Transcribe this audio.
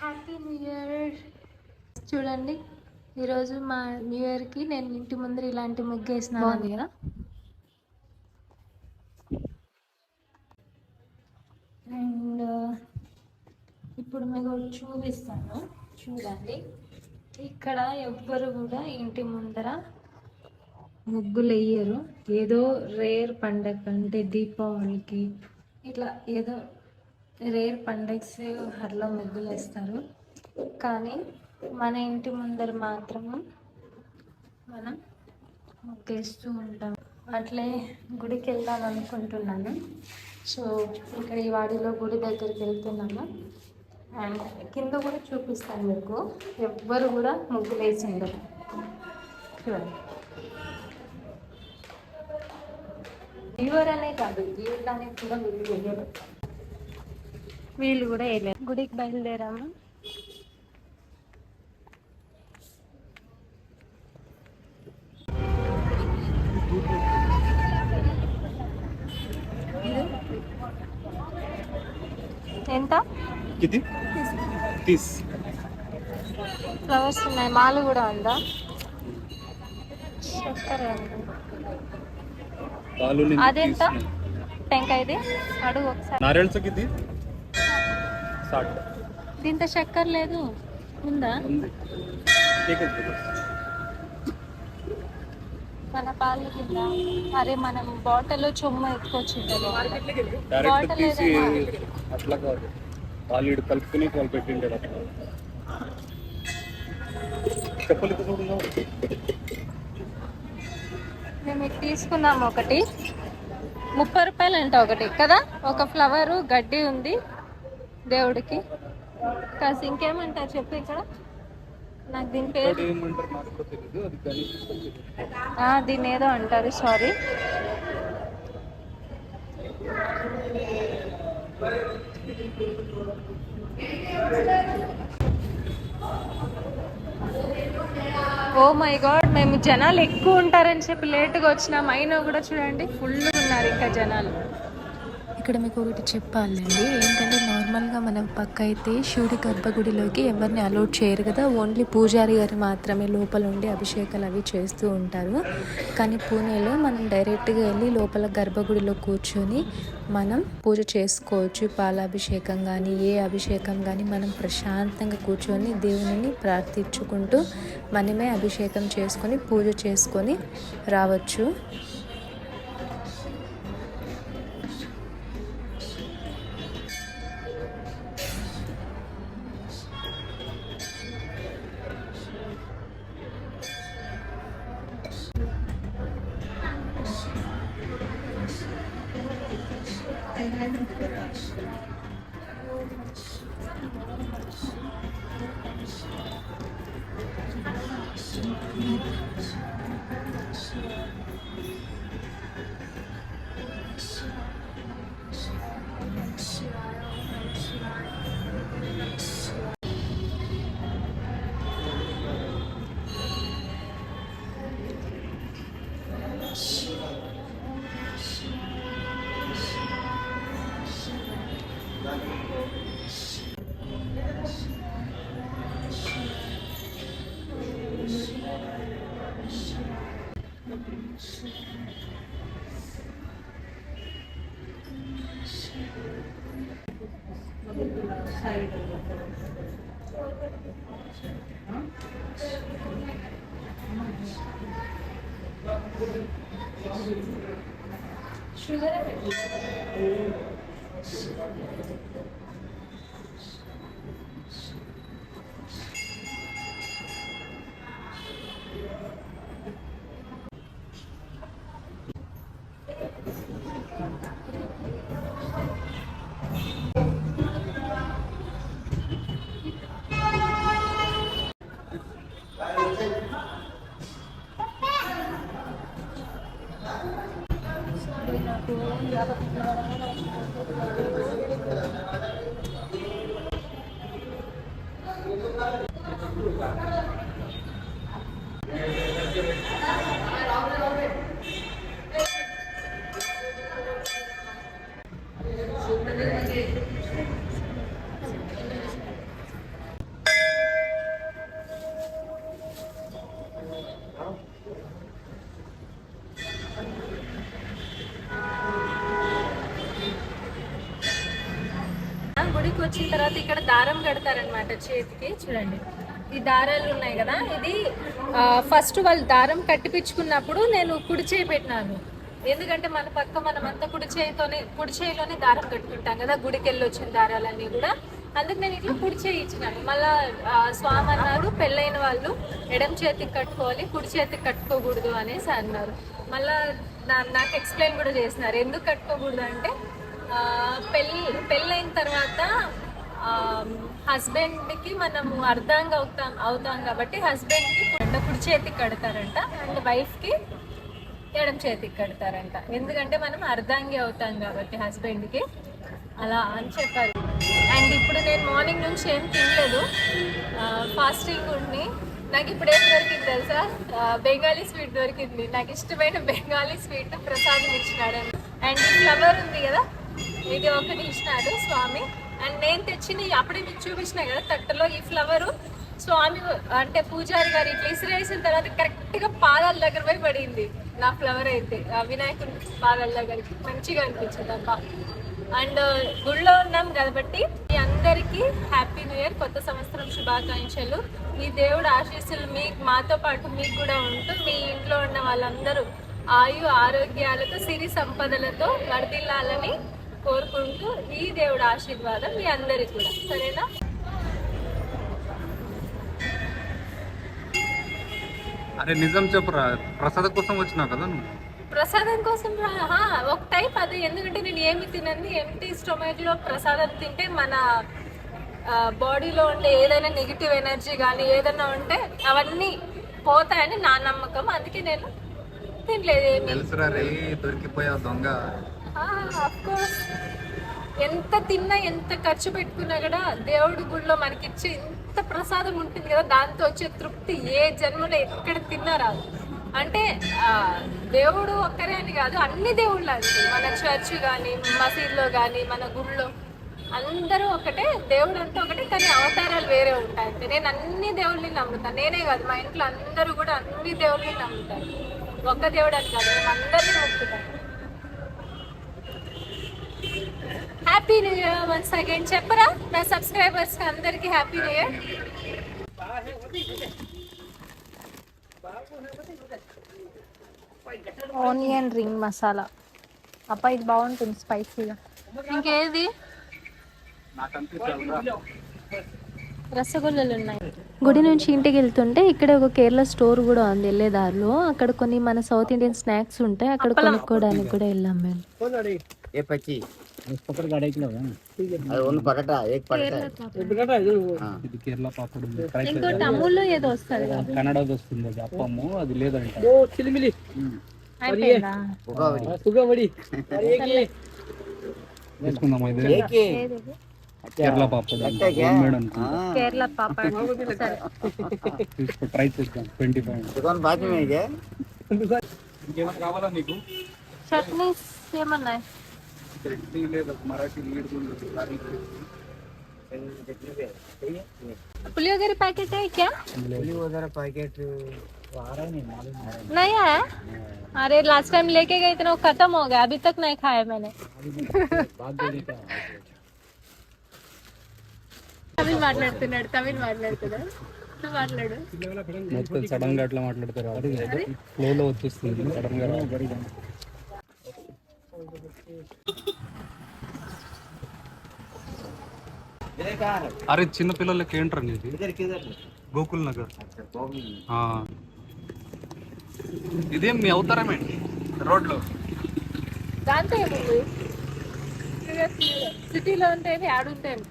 Happy new year. చూడండి, ఈరోజు మా న్యూ ఇయర్కి నేను ఇంటి ముందర ఇలాంటి ముగ్గు వేసినాను కదా. అండ్ ఇప్పుడు మీకు చూపిస్తాను, చూడండి. ఇక్కడ ఎవ్వరు కూడా ఇంటి ముందర ముగ్గులు వేయరు. ఏదో రేర్ పండగ అంటే దీపావళికి ఇట్లా ఏదో రేర్ పండగస్ అట్లా ముగ్గులు వేస్తారు. కానీ మన ఇంటి ముందర మాత్రం మనం ముగ్గేస్తూ ఉంటాం. అట్లే గుడికి వెళ్దాం అనుకుంటున్నాను. సో ఇక్కడ ఈ వాడిలో గుడి దగ్గరికి వెళ్తున్నాను. అండ్ కింద కూడా చూపిస్తాను మీకు. ఎవ్వరు కూడా ముగ్గులు వేసి ఉండరు. చూడండి, అనే కాదు, వీళ్ళనే కూడా వీళ్ళు వేయరు. వీళ్ళు కూడా వేయలేరు. గుడికి బయలుదేరాము. ఎంత? ఫ్లవర్స్ ఉన్నాయి, మాలు కూడా ఉందా? అదెంత? టెంకాయది అడుగు ఒకసారి. దీంతో చక్కెర లేదు, ఉందా? మన పాలు కింద. అరే మనం బాటిల్ చొమ్మ ఎత్తుకొచ్చి బాటిల్ కలుపుకుని పెట్టిండే మేము ఇది తీసుకున్నాము. ఒకటి 30 రూపాయలు అంట ఒకటి కదా. ఒక ఫ్లవరు, గడ్డి ఉంది దేవుడికి. కాస్త ఇంకేమంటారు చెప్పు. ఇక్కడ నాకు దీని పేరు దీన్ని ఏదో అంటారు, సారీ. ఓ మై గాడ్, మేము జనాలు ఎక్కువ ఉంటారని చెప్పి లేటుగా వచ్చినాం. అయినా కూడా చూడండి ఫుల్గా ఉన్నారు ఇంకా జనాలు. ఇక్కడ మీకు ఒకటి చెప్పాలండి, ఏంటంటే నార్మల్గా మనం పక్క అయితే శివుడి గర్భగుడిలోకి ఎవరిని అలౌట్ చేయరు కదా. ఓన్లీ పూజారి గారు మాత్రమే లోపల ఉండి అభిషేకాలు అవి చేస్తూ ఉంటారు. కానీ పూణేలో మనం డైరెక్ట్గా వెళ్ళి లోపల గర్భగుడిలో కూర్చొని మనం పూజ చేసుకోవచ్చు. పాలాభిషేకం కానీ ఏ అభిషేకం కానీ మనం ప్రశాంతంగా కూర్చొని దేవునిని ప్రార్థించుకుంటూ మనమే అభిషేకం చేసుకొని పూజ చేసుకొని రావచ్చు. గుడికి వచ్చిన తర్వాత ఇక్కడ దారం కడతారనమాట చేతికి. చూడండి ఈ దారాలు ఉన్నాయి కదా, ఇది ఫస్ట్ వాళ్ళు దారం కట్టిపించుకున్నప్పుడు నేను కుడి చేయి పెట్టినాను. ఎందుకంటే మన పక్క మనమంతా కుడి చేయిలోనే దారం కట్టుకుంటాం కదా, గుడికి వెళ్ళి వచ్చిన దారాలన్నీ కూడా. అందుకు నేను ఇట్లా కుడి చేయి ఇచ్చినాను. మళ్ళా స్వామి అన్నారు పెళ్ళైన వాళ్ళు ఎడమ చేతికి కట్టుకోవాలి, కుడి చేతికి కట్టుకోకూడదు అనేసి అన్నారు. మళ్ళా నాకు ఎక్స్ప్లెయిన్ కూడా చేసినారు ఎందుకు కట్టుకోకూడదు అంటే, పెళ్ళైన తర్వాత హస్బెండ్కి మనము అర్ధాంగా అవుతాం కాబట్టి హస్బెండ్కి కుడి చేతికి కడతారంట, అండ్ వైఫ్కి ఎడమ చేతికి కడతారంట. ఎందుకంటే మనం అర్ధాంగి అవుతాం కాబట్టి హస్బెండ్కి, అలా అని చెప్పారు. అండ్ ఇప్పుడు నేను మార్నింగ్ నుంచి ఏం తినలేదు, ఫాస్టింగ్ ఉండి. నాకు ఇప్పుడు ఏం దొరికింది తెలుసా, బెంగాలీ స్వీట్ దొరికింది. నాకు ఇష్టమైన బెంగాలీ స్వీట్ ప్రసాదం ఇచ్చినాడు. అండ్ ఈ ఫ్లవర్ ఉంది కదా, ఇది ఒకటి ఇచ్చినాడు స్వామి. అండ్ నేను తెచ్చిన అప్పుడే మీకు చూపించిన కదా తట్టలో, ఈ ఫ్లవరు స్వామి అంటే పూజారి గారు ఇట్లా ఇసిరేసిన తర్వాత కరెక్ట్గా పాదాల దగ్గర పోయి పడింది నా ఫ్లవర్ అయితే. వినాయకుడి పాదాల దగ్గరికి మంచిగా అనిపించింది అబ్బా. అండ్ గుళ్ళో ఉన్నాం కాబట్టి మీ అందరికీ హ్యాపీ న్యూ ఇయర్, కొత్త సంవత్సరం శుభాకాంక్షలు. మీ దేవుడు ఆశీస్సులు మాతో పాటు మీకు కూడా ఉంటూ మీ ఇంట్లో ఉన్న వాళ్ళందరూ ఆయు ఆరోగ్యాలతో సిరి సంపదలతో వర్ధిల్లాలని కోరుకుంటూ ఈ దేవుడు ఆశీర్వాదం మీ అందరికి కూడా. సరేనా? అరే నిజం చెప్పురా, ప్రసాదం కోసం వచ్చినావు కదా నువ్వు? ప్రసాదం కోసం ఒక టైప్ అది. ఎందుకంటే నేను ఏమి తినండి, ఎంటీ స్టొమక్ లో ప్రసాదం తింటే మన బాడీలో ఉండే ఏదైనా నెగిటివ్ ఎనర్జీ కానీ ఏదైనా ఉంటే అవన్నీ పోతాయని నా నమ్మకం. అందుకే నేను తినలేదు. తెలుసురా రే, దొరికిపోయావు దొంగ. అఫ్కోర్స్ ఎంత తిన్నా ఎంత ఖర్చు పెట్టుకున్నా కూడా దేవుడి గుడిలో మనకి ఇచ్చే ఇంత ప్రసాదం ఉంటుంది కదా, దాంతో వచ్చే తృప్తి ఏ జన్మలో ఎక్కడ తిన్నా రాదు. అంటే దేవుడు ఒక్కరే అని కాదు, అన్ని దేవుళ్ళు అంతే. మన చర్చ్ కానీ మసీద్లో కానీ మన గుళ్ళో అందరూ ఒకటే, దేవుడు అంటే ఒకటే, కానీ అవతారాలు వేరే ఉంటాయి అంతే. నేను అన్ని దేవుళ్ళని నమ్ముతాను, నేనే కాదు మా ఇంట్లో అందరూ కూడా అన్ని దేవుళ్ళని నమ్ముతారు. ఒక్క దేవుడు అని కాదు, నేను అందరినీ నమ్ముతాను. Happy new year once again చెప్పరా నా సబ్స్క్రైబర్స్ అందరికి happy new year. Onion ring masala అప్ప, ఇది బాగుంటుంది స్పైసీగా. ఇంకేది? రసగుల్లలు ఉన్నాయి. గుడి నుంచి ఇంటికి వెళ్తుంటే ఇక్కడ ఒక కేరళ స్టోర్ కూడా ఉంది వెళ్ళే దారిలో. అక్కడ కొన్ని మన సౌత్ ఇండియన్ స్నాక్స్ ఉంటాయి, అక్కడ కొనుక్కోవడానికి కూడా వెళ్ళాం మేము. ये 25 पकड़ गाड़ी किलो है अरे उन पकड़ा एक पकड़ा ఇది కేరళ పాపడ్ ఉంది. ఇంకోటి అమూల్లో ఏదో వస్తుంది కదా, కన్నడది వస్తుంది అది అప్పము, అది లేదంట. అయిపోయిందా? తీసుకుందామా ఇది? एक కేరళ పాపడ్ మేడం కేరళ పాపడ్. సరే తీసుకో, ట్రై చేద్దాం. 25 दुकान बाजू में है ఇంకేమైనా కావాలా నీకు? చట్నీస్ ఏమన్నాయి? చట్నీ లేదు, మరాఠీ లీడ్ पुलियोगरे पैकेट है क्या? पुलियोगरे पैकेट आ रहा नहीं मालूम नहीं है? अरे लास्ट टाइम लेके गए थे ना, वो खत्म हो गया, अभी तक नहीं खाया मैंने. తమిళ మాట్లాడుతున్నాడు నువ్వు మాట్లాడు. మొత్తం సడన్ గా అట్లా మాట్లాడతారు, ఫ్లోలో వచ్చేస్తుంది సడన్ గా. అరే చిన్న పిల్లలకి ఏంట్రా ఇది? గోకుల్ నగర్. ఇదేం మీ అవతారమేంటి రోడ్లో? దాంతో ఏముంది, సిటీలో ఉంటేనే ఆడుంటాను.